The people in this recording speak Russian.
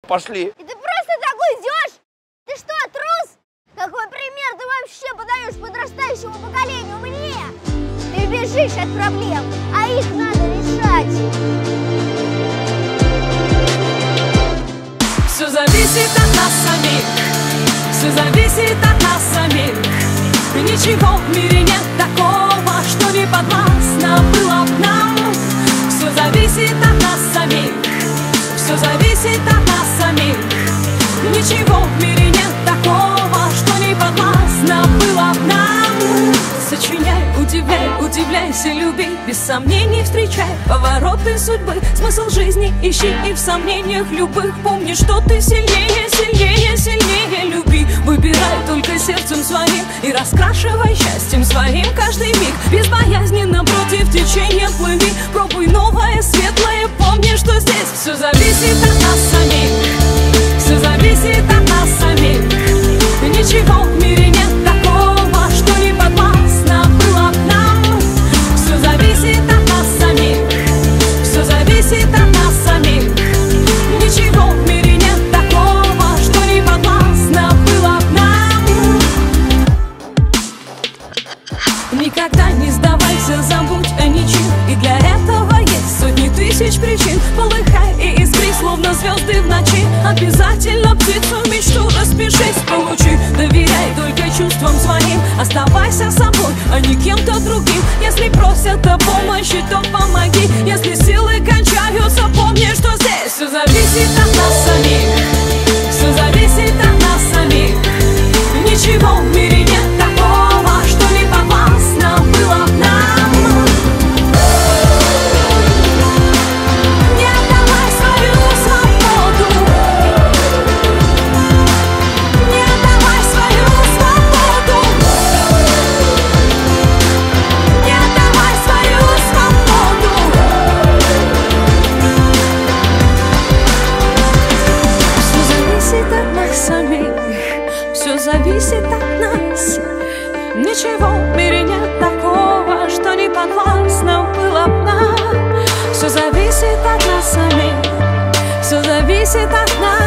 Пошли. И ты просто так уйдешь? Ты что, трус? Какой пример ты вообще подаешь подрастающему поколению мне? Ты бежишь от проблем, а их надо решать. Все зависит от нас самих, все зависит от нас самих. Ничего в мире нет такого, что не подвластно было б нам. Все зависит от нас самих, все зависит от нас самих. Ничего в мире нет такого, что не подвластно было б нам. Сочиняй, удивляй, удивляйся, люби, без сомнений встречай повороты судьбы. Смысл жизни ищи и в сомнениях любых помни, что ты сильнее, сильнее, сильнее. Люби, выбирай только сердцем своим и раскрашивай счастьем своим каждый миг. Безбоязненно против течения плыви, пробуй новое, светлое, помни, что здесь все зависит от нас самих, все зависит от нас самих. Ничего в мире нет такого, что не подвластно было б нам. Все зависит от нас самих, все зависит от нас самих. Ничего в мире нет такого, что не подвластно было б нам. Никогда не сдавайся, забудь о ничем, и для этого есть сотни тысяч причин. Полыхай и искри, словно звезды в ночи. Обязательно птицу мечту распишись, получи. Доверяй только чувствам своим, оставайся собой, а не кем-то другим. Если просят о помощи, то помоги. Если силы кончаются, помни, что здесь все зависит от нас самих, все зависит от нас самих. Ничего в мире нет такого, что не подвластно было б нам. Не отдавай свою свободу, не отдавай свою свободу, не отдавай свою свободу. Все зависит от нас самих, все зависит от нас. Ничего в мире нет такого, что не подвластно было б нам. Все зависит от нас самих, все зависит от нас.